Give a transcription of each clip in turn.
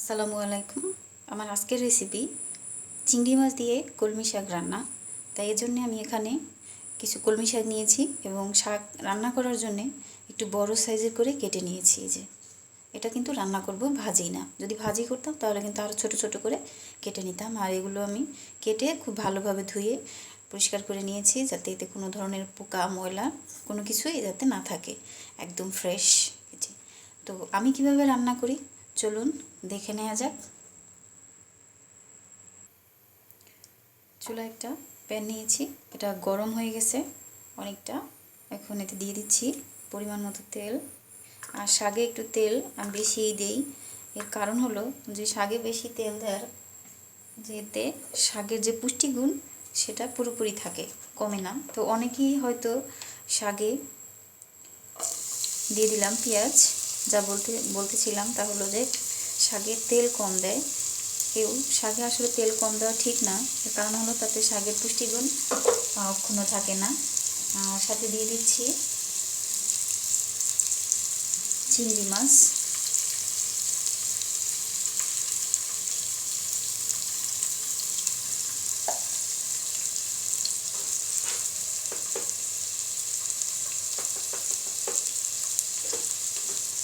আসসালামু আলাইকুম। আমার আজকের রেসিপি চিংড়ি মাছ দিয়ে কলমি শাক রান্না। তাই এর জন্য আমি এখানে কিছু কলমি শাক নিয়েছি এবং শাক রান্না করার জন্য একটু বড় সাইজের করে কেটে নিয়েছি। যে এটা কিন্তু রান্না করব, ভাজি না। যদি ভাজি করতাম তাহলে কিন্তু আরও ছোট ছোট করে কেটে নিতাম। আর এগুলো আমি কেটে খুব ভালোভাবে ধুয়ে পরিষ্কার করে নিয়েছি, যাতে এতে কোনো ধরনের পোকা ময়লা কোনো কিছুই যাতে না থাকে, একদম ফ্রেশ। তো আমি কিভাবে রান্না করি চলুন দেখে নেওয়া যাক। চুলা একটা প্যান নিয়েছি, এটা গরম হয়ে গেছে অনেকটা। এখন এতে দিয়ে দিচ্ছি পরিমাণ মতো তেল। আর শাকে একটু তেল আমি বেশিই দেই। এর কারণ হলো যে শাকে বেশি তেল দেওয়ার যেতে শাকের যে পুষ্টিগুণ সেটা পুরোপুরি থাকে, কমে না। তো অনেকেই হয়তো শাকে দিয়ে দিলাম পেঁয়াজ। যা বলতেছিলাম তা হলো যে শাকে তেল কম দেয় কেউ। শাকে আসলে তেল কম দেওয়া ঠিক না, এর কারণ হলো তাতে শাকের পুষ্টিগুণ অক্ষুণ্ণ থাকে না। আর সাথে দিয়ে দিচ্ছি চিংড়ি মাছ।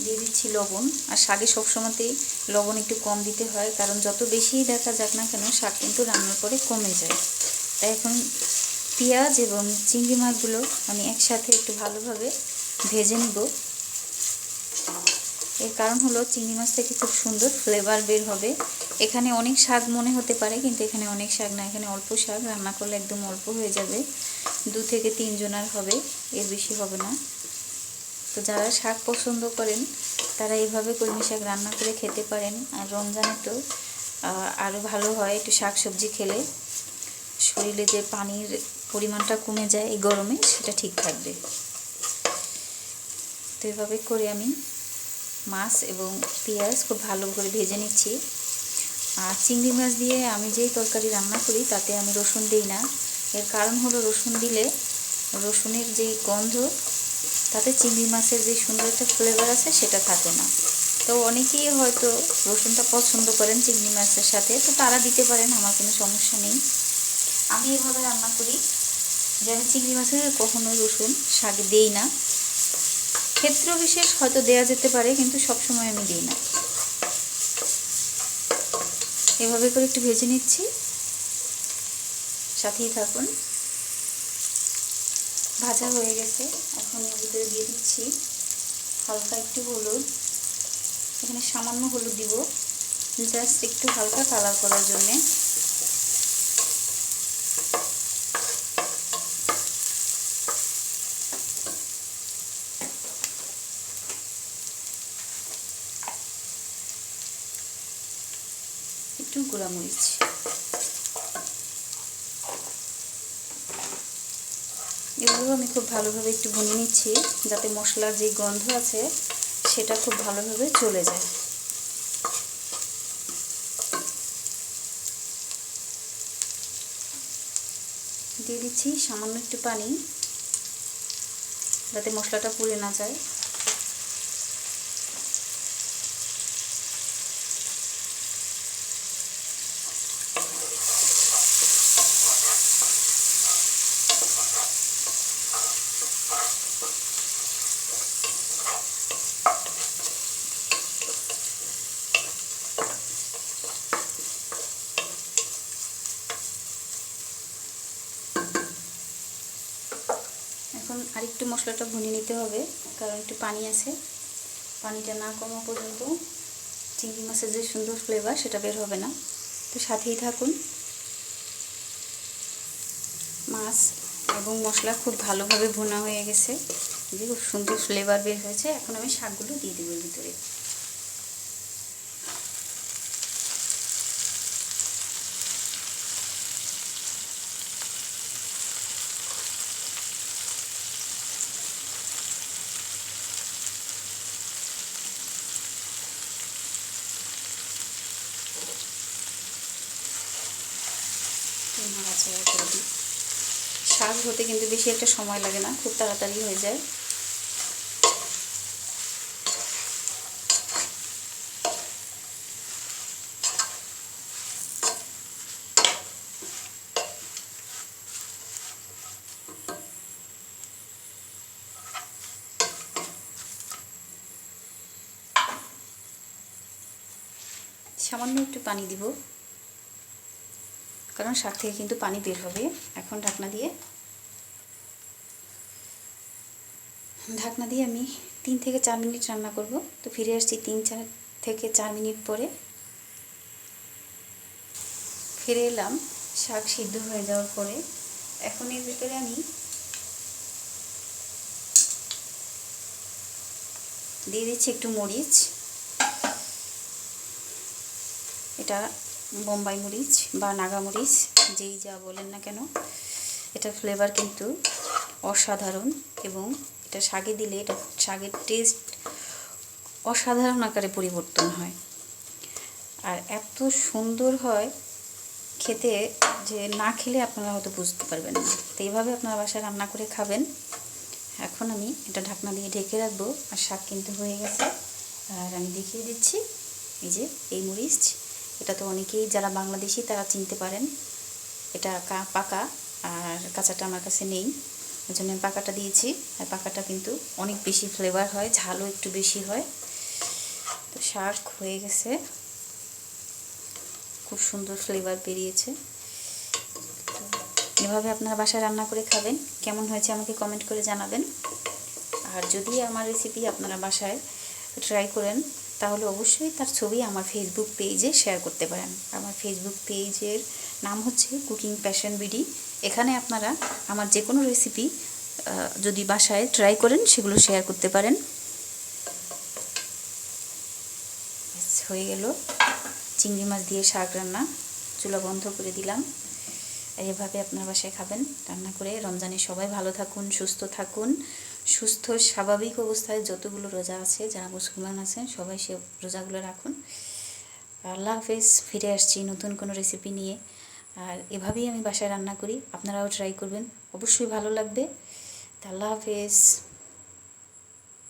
দিয়ে দিচ্ছি লবণ। আর শাকে সবসময়তেই লবণ একটু কম দিতে হয়, কারণ যত বেশি দেখা যাক না কেন শাক কিন্তু রান্নার পরে কমে যায়। তাই এখন পেঁয়াজ এবং চিংড়ি মাছগুলো আমি একসাথে একটু ভালোভাবে ভেজে নিব। এর কারণ হলো চিংড়ি মাছ থেকে খুব সুন্দর ফ্লেভার বের হবে। এখানে অনেক শাক মনে হতে পারে, কিন্তু এখানে অনেক শাক না, এখানে অল্প শাক। রান্না করলে একদম অল্প হয়ে যাবে, 2 থেকে 3 জনের হবে, এর বেশি হবে না। তো যারা শাক পছন্দ করেন তারা এইভাবে কলমি শাক রান্না করে খেতে পারেন। আর রমজানে তো আরও ভালো হয়, একটু শাক সবজি খেলে শরীরে যে পানির পরিমাণটা কমে যায় এই গরমে, সেটা ঠিক থাকবে। তো এভাবে করে আমি মাছ এবং পেঁয়াজ খুব ভালো করে ভেজে নিচ্ছি। আর চিংড়ি মাছ দিয়ে আমি যেই তরকারি রান্না করি তাতে আমি রসুন দিই না। এর কারণ হলো রসুন দিলে রসুনের যেই গন্ধ, তাতে চিংড়ি মাছের যে সুন্দর একটা ফ্লেভার আছে সেটা থাকে না। তো অনেকেই হয়তো রসুনটা পছন্দ করেন চিংড়ি মাছের সাথে, তো তারা দিতে পারেন, আমার কোনো সমস্যা নেই। আমি এভাবে রান্না করি যে আমি চিংড়ি মাছের কখনো রসুন শাকে দেই না। ক্ষেত্র বিশেষ হয়তো দেয়া যেতে পারে, কিন্তু সবসময় আমি দিই না। এভাবে করে একটু ভেজে নিচ্ছি, সাথেই থাকুন। ভাজা হয়ে গেছে, এখন এর ভিতরে দিয়ে দিচ্ছি হালকা একটু হলুদ। এখানে সামান্য হলুদ দিব, জাস্ট একটু হালকা কালার করার জন্যে। একটু গুঁড়ামরিচ। এগুলো আমি খুব ভালোভাবে একটু ভুনে নিচ্ছি, যাতে মশলার যে গন্ধ আছে সেটা খুব ভালোভাবে চলে যায়। দিয়ে দিচ্ছি সামান্য একটু পানি, যাতে মশলাটা পুড়ে না যায়। এখন আরেকটু মশলাটা ভুনে নিতে হবে, কারণ একটু পানি আছে। পানিটা না কমা পর্যন্ত চিংড়ি মাছের যে সুন্দর ফ্লেভার সেটা বের হবে না। তো সাথেই থাকুন। মাছ এবং মশলা খুব ভালোভাবে ভুনা হয়ে গেছে, যে খুব সুন্দর ফ্লেভার বের হয়েছে। এখন আমি শাকগুলো দিয়ে দেবো এর ভিতরে। নাড়াচাড়া করে দিই। শাক হতে কিন্তু বেশি একটা সময় লাগে না, খুব তাড়াতাড়ি হয়ে যায়। সামান্য একটু পানি দিব, কারণ শাক থেকে কিন্তু পানি বের হবে। এখন ঢাকনা দিয়ে আমি 3 থেকে 4 মিনিট রান্না করব। তো ফিরে আসছি 3 থেকে 4 মিনিট পরে। ফিরে এলাম শাক সিদ্ধ হয়ে যাওয়ার পরে। এখন এর ভিতরে আমি দিয়ে দিচ্ছি একটু মরিচ। এটা বোম্বাই মরিচ বা নাগা মরিচ, যেই যা বলেন না কেন, এটা ফ্লেভার কিন্তু অসাধারণ, এবং এটা শাকে দিলে এটা শাকের টেস্ট অসাধারণ আকারে পরিবর্তন হয়, আর এত সুন্দর হয় খেতে যে না খেলে আপনারা হয়তো বুঝতে পারবেন না। তো এইভাবে আপনারা বাসায় রান্না করে খাবেন। এখন আমি এটা ঢাকনা দিয়ে ঢেকে রাখবো। আর শাক কিন্তু হয়ে গেছে। আর আমি দেখিয়ে দিচ্ছি, এই যে এই মরিচ, এটা তো অনেকেই যারা বাংলাদেশি তারা চিনতে পারেন। এটা পাকা, আর কাঁচাটা আমার কাছে নেই, ওই জন্য আমি পাকাটা দিয়েছি। আর পাকাটা কিন্তু অনেক বেশি ফ্লেভার হয়, ঝালও একটু বেশি হয়। তো শাক হয়ে গেছে, খুব সুন্দর ফ্লেভার বেরিয়েছে। এভাবে আপনারা বাসায় রান্না করে খাবেন। কেমন হয়েছে আমাকে কমেন্ট করে জানাবেন। আর যদি আমার রেসিপি আপনারা বাসায় ট্রাই করেন, তাহলে অবশ্যই তার ছবি আমার ফেসবুক পেজে শেয়ার করতে পারেন। আমার ফেসবুক পেজের নাম হচ্ছে কুকিং প্যাশন বিডি। এখানে আপনারা আমার যে কোনো রেসিপি যদি বাসায় ট্রাই করেন সেগুলো শেয়ার করতে পারেন। হয়ে গেল চিংড়ি মাছ দিয়ে শাক রান্না। চুলা বন্ধ করে দিলাম। এভাবে আপনার বাসায় খাবেন রান্না করে। রমজানে সবাই ভালো থাকুন, সুস্থ থাকুন। সুস্থ স্বাভাবিক অবস্থায় যতগুলো রোজা আছে, যারা মুসলমান আছেন সবাই সে রোজাগুলো রাখুন। আল্লাহ হাফেজ। ফিরে আসছি নতুন কোনো রেসিপি নিয়ে। আর এভাবেই আমি বাসায় রান্না করি, আপনারাও ট্রাই করবেন, অবশ্যই ভালো লাগবে। আল্লাহ হাফেজ।